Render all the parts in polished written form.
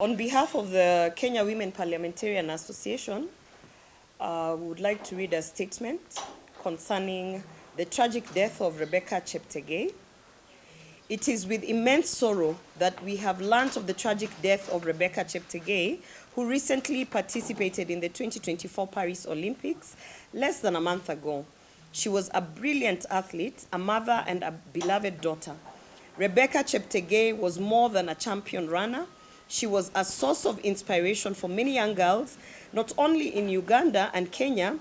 On behalf of the Kenya Women Parliamentarian Association, we would like to read a statement concerning the tragic death of Rebecca Cheptegei. It is with immense sorrow that we have learned of the tragic death of Rebecca Cheptegei, who recently participated in the 2024 Paris Olympics less than a month ago. She was a brilliant athlete, a mother, and a beloved daughter. Rebecca Cheptegei was more than a champion runner. She was a source of inspiration for many young girls, not only in Uganda and Kenya,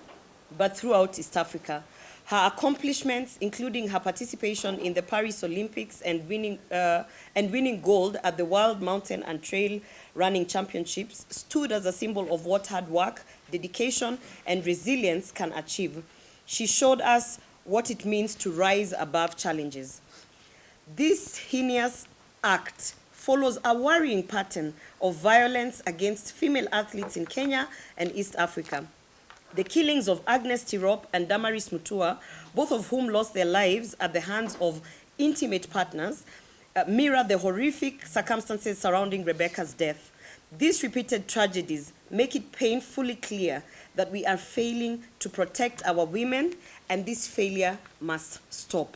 but throughout East Africa. Her accomplishments, including her participation in the Paris Olympics and winning gold at the World Mountain and Trail Running Championships, stood as a symbol of what hard work, dedication, and resilience can achieve. She showed us what it means to rise above challenges. This heinous act follows a worrying pattern of violence against female athletes in Kenya and East Africa. The killings of Agnes Tirop and Damaris Mutua, both of whom lost their lives at the hands of intimate partners, mirror the horrific circumstances surrounding Rebecca's death. These repeated tragedies make it painfully clear that we are failing to protect our women, and this failure must stop.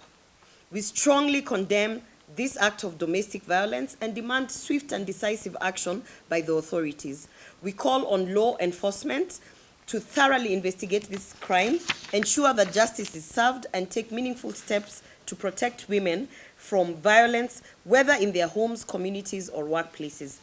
We strongly condemn this act of domestic violence and demand swift and decisive action by the authorities. We call on law enforcement to thoroughly investigate this crime, ensure that justice is served, and take meaningful steps to protect women from violence, whether in their homes, communities, or workplaces.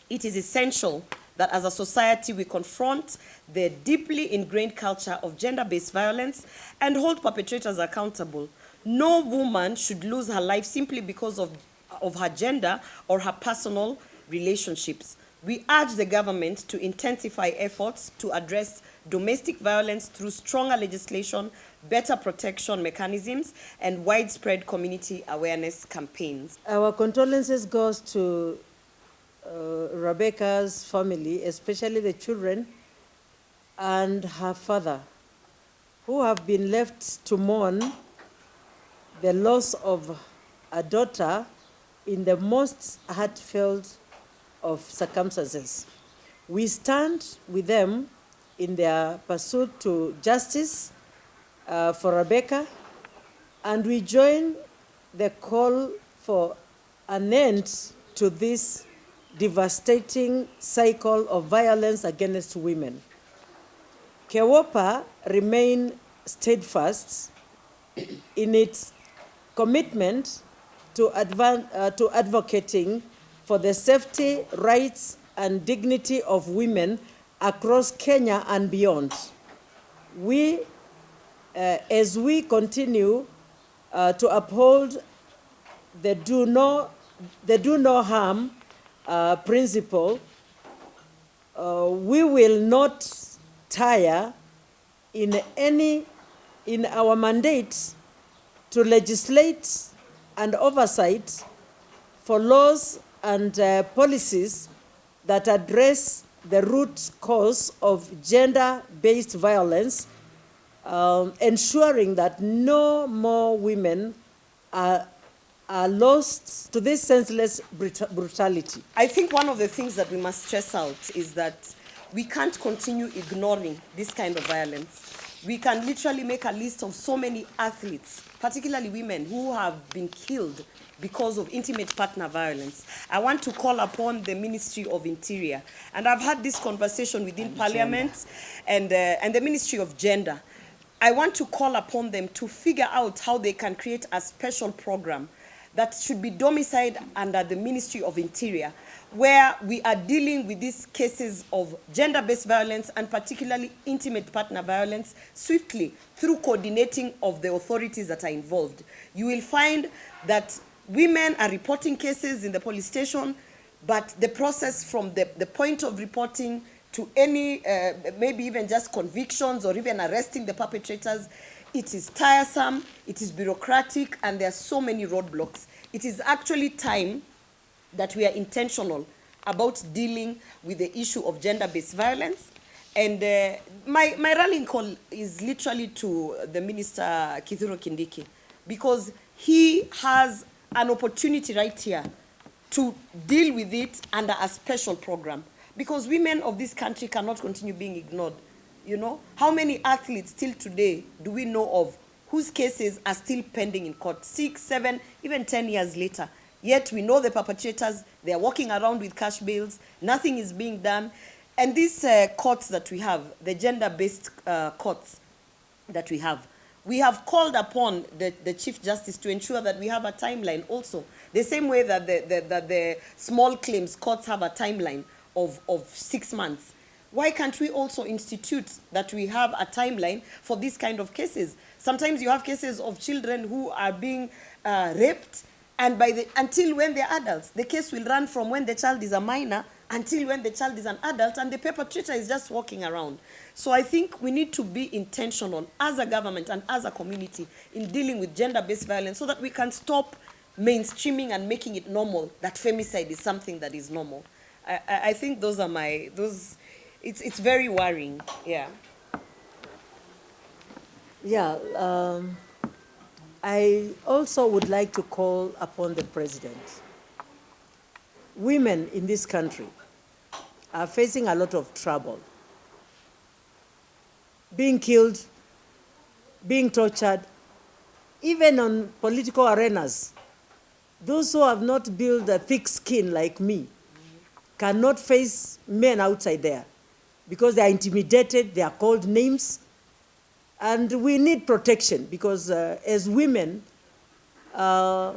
It is essential that as a society we confront the deeply ingrained culture of gender-based violence and hold perpetrators accountable. No woman should lose her life simply because of her gender or her personal relationships. We urge the government to intensify efforts to address domestic violence through stronger legislation, better protection mechanisms, and widespread community awareness campaigns. Our condolences goes to Rebecca's family, especially the children and her father, who have been left to mourn the loss of a daughter in the most heartfelt of circumstances. We stand with them in their pursuit to justice for Rebecca, and we join the call for an end to this devastating cycle of violence against women. KEWOPA remain steadfast in its commitment to advocating for the safety, rights, and dignity of women across Kenya and beyond. As we continue to uphold the do no harm principle, we will not tire in our mandate to legislate and oversight for laws and policies that address the root cause of gender-based violence, ensuring that no more women are lost to this senseless brutality. I think one of the things that we must stress out is that we can't continue ignoring this kind of violence. We can literally make a list of so many athletes, particularly women, who have been killed because of intimate partner violence. I want to call upon the Ministry of Interior, and I've had this conversation within Parliament and the Ministry of Gender. I want to call upon them to figure out how they can create a special program that should be domiciled under the Ministry of Interior, where we are dealing with these cases of gender-based violence and particularly intimate partner violence swiftly through coordinating of the authorities that are involved. You will find that women are reporting cases in the police station, but the process from the point of reporting to any, maybe even just convictions or even arresting the perpetrators, it is tiresome, it is bureaucratic, and there are so many roadblocks. It is actually time that we are intentional about dealing with the issue of gender-based violence. And my rallying call is literally to the Minister Kithure Kindiki, because he has an opportunity right here to deal with it under a special program, because women of this country cannot continue being ignored. You know, how many athletes till today do we know of whose cases are still pending in court 6, 7, even 10 years later? Yet we know the perpetrators, they are walking around with cash bills, nothing is being done. And these courts that we have, the gender-based courts that we have called upon the Chief Justice to ensure that we have a timeline also. The same way that the small claims courts have a timeline of 6 months. Why can't we also institute that we have a timeline for these kind of cases? Sometimes you have cases of children who are being raped, and until when they're adults. The case will run from when the child is a minor until when the child is an adult, and the perpetrator is just walking around. So I think we need to be intentional as a government and as a community in dealing with gender-based violence so that we can stop mainstreaming and making it normal that femicide is something that is normal. I think those are it's very worrying, yeah. Yeah, I also would like to call upon the president. Women in this country are facing a lot of trouble. Being killed, being tortured, even on political arenas. Those who have not built a thick skin like me cannot face men outside there because they are intimidated, they are called names, and we need protection because as women, our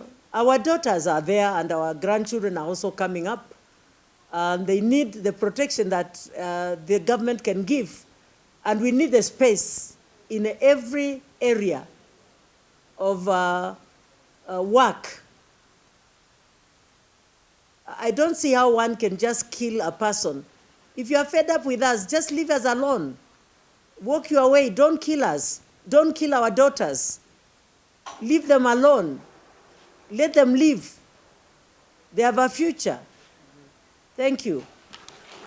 daughters are there and our grandchildren are also coming up. And they need the protection that the government can give. And we need the space in every area of work. I don't see how one can just kill a person. If you are fed up with us, just leave us alone. Walk your way. Don't kill us. Don't kill our daughters. Leave them alone. Let them live. They have a future. Thank you.